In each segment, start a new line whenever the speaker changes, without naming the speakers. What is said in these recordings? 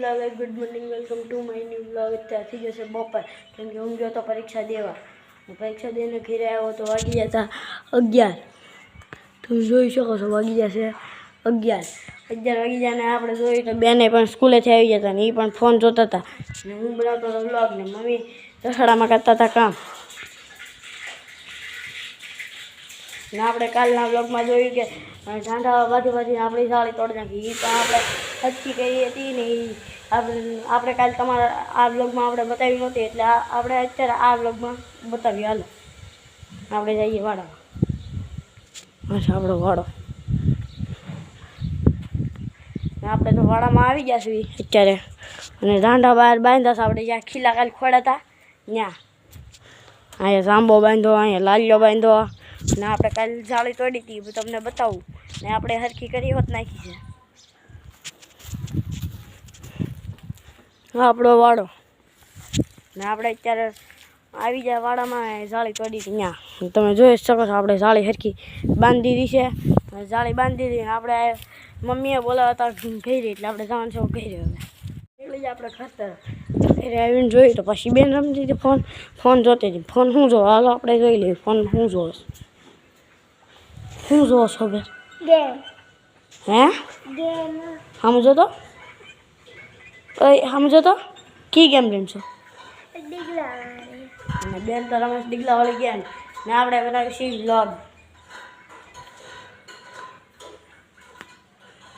Vlog. Good morning, welcome to my new vlog. ત્યાંથી જશે બપોર, કેમ કે હું ગયો તો પરીક્ષા દેવા. પરીક્ષા દઈને ઘરે આવ્યો તો વાગી જતા 11. તમે જોઈ શકો છો, વાગી જશે 11 વાગી જાય ને આપણે જોઈએ તો બેને પણ સ્કૂલેથી આવી જતા ને એ પણ ફોન જોતા હતા ને હું બનાવતો હતો વ્લોગ ને મમ્મી રસોડામાં કરતા હતા કામ. ને આપણે કાલના વ્લોગમાં જોયું કે ઝાંડા બાંધીને આપણી સાળી તોડી નાખી. એ પણ આપણે હચકી કરી હતી ને એ આપણે કાલે તમારા આ વ્લોગમાં આપણે બતાવી નહોતી, એટલે આપણે અત્યારે આ વ્લોગમાં બતાવીએ. હાલો આપણે જઈએ વાડામાં. અચ્છા, આપણો વાડો. આપણે તો વાડામાં આવી ગયા છીએ અત્યારે અને ઝાંડા બહાર બાંધ્યા છે. આપણે જ્યાં ખીલા કાલે ખોડા હતા ત્યાં અહીંયા જાંબો બાંધો, અહીંયા લાલિયો બાંધો ને આપણે કાલે જાળી તોડી હતી તમને બતાવું ને આપણે હરખી કરી હોત નાખી છે. આપણો વાડો ને આપણે અત્યારે આવી જાય વાડામાં જાળી તોડી હતી ત્યાં તમે જોઈ શકો છો. આપણે જાળી હરખી બાંધી દીધી છે. જાળી બાંધી દીધી ને આપણે મમ્મીએ બોલાવતા ઘેરી એટલે આપણે જવાનું છે ઘેરી. હવે નીકળી જાય આપણે ખતર ઘરે આવીને જોયું તો પછી બેન રમતી હતી ફોન જોતી હતી. ફોન શું જોવો? હાલો આપણે જોઈ લઈએ ફોન શું જોવો. શું જોવો છો બેન? હે સમજો તો સમજો તો કી ગેમ રમશો? અને બેન તો રમેશ ડીગલા વાળી ગયા ને આપણે બનાવીશું વ્લોગ.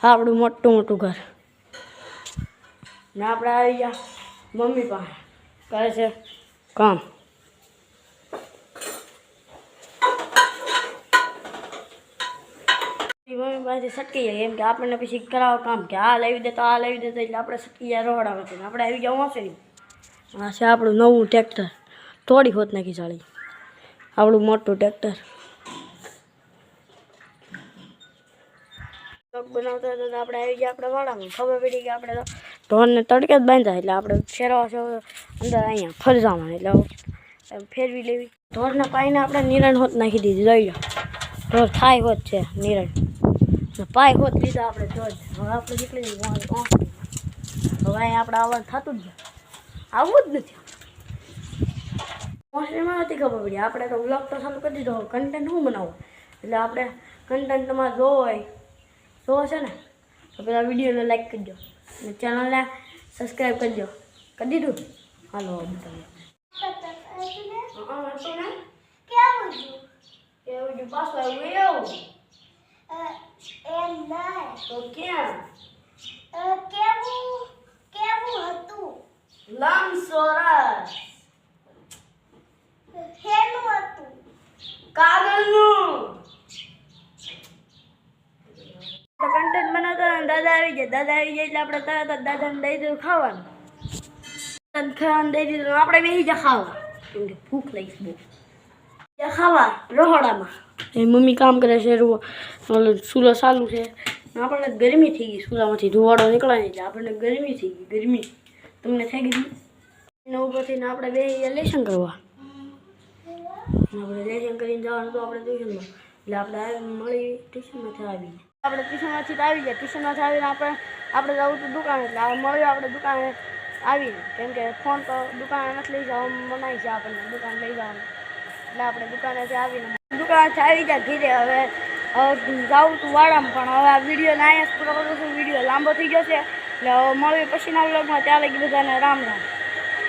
આપણું મોટું ઘર ને આપણે આવી ગયા મમ્મી પાસે કરે છે કામ. મમ્મી પાસે સટકી જાય એમ કે આપણને પછી કરાવો કામ કે આ લાવી દેતો એટલે આપણે સટકી જાય રોડામાંથી. આપણે આવી ગયા વાંચે નહીં. આ છે આપણું નવું ટ્રેક્ટર. થોડી હોત નાખી ચાલી આપણું મોટું ટ્રેક્ટર. બનાવતા હતા આપણે આવી ગયા આપણે વાડામાં. ખબર પડી કે આપણે તો ઢોરને તડકે જ બાંધ્યા એટલે આપણે ફેરવા છે અંદર અહીંયા ફરજામાં એટલે ફેરવી લેવી. ઢોરને પાઈને આપણે નિરણ હોત નાખી દીધી. લઈ લો ઢોર થાય હોત છે નિરણ પાય હોત લીધા આપણે ઢોર. હવે આપણે નીકળી જઈએ. હવે અહીંયા આપણે આવવાનું થતું જ આવવું જ નથી. મોસ્ટલીમાં નથી ખબર પડી. આપણે તો વ્લોગ તો ચાલુ કરી દીધો. કન્ટેન્ટ શું બનાવવું એટલે આપણે કન્ટેન્ટ તમારે જોવો છે ને તો પેલા વિડીયોને લાઈક કરજો અને ચેનલને સબસ્ક્રાઈબ કરજો. કરી દીધું? હાલો બતાવીએ. પાછું આવ્યું તો ક્યાં લંબચોરસ કાગળનું કન્ટેન્ટ બનાવતા દાદા આવી જાય. દાદા આવી જાય એટલે આપણે તરત જ દાદાને દઈ દીધું ખાવાનું. ખાવાનું દઈ દીધું આપણે બેસી જા ખાવા કેમ કે ભૂખ લાગી બહુ. ખાવા રહોડામાં એ મમ્મી કામ કરે છે. ચૂલો ચાલુ છે. આપણને ગરમી થઈ ગઈ. ચૂલામાંથી ધુવાડો નીકળાય એટલે આપણને ગરમી થઈ ગઈ. ગરમી તમને થઈ ગઈ એના ઉપરથી આપણે બે લેસન કરવા. આપણે લેસન કરીને જવાનું તો આપણે ટ્યુશનમાં એટલે આપણે મળી ટ્યુશનમાંથી આવી. આપણે ટ્યુશનમાંથી આવી જાય. ટ્યુશનમાંથી આવીને આપણે જવું તો દુકાને એટલે મળ્યું આપણે દુકાને આવીને કેમ કે ફોન તો દુકાને નથી લઈ જવા મનાય છે આપણને દુકાન લઈ જવાનું. એટલે આપણે દુકાનેથી આવીને દુકાનેથી આવી જાય ઘીરે. હવે જાઉં તું વાડામાં પણ હવે આ વિડીયોને અહીંયા પૂરો કરું છું. વિડીયો લાંબો થઈ ગયો છે એટલે હવે મળ્યું પછીના વ્લોગમાં. ત્યાં લગી બધાને રામ રામ.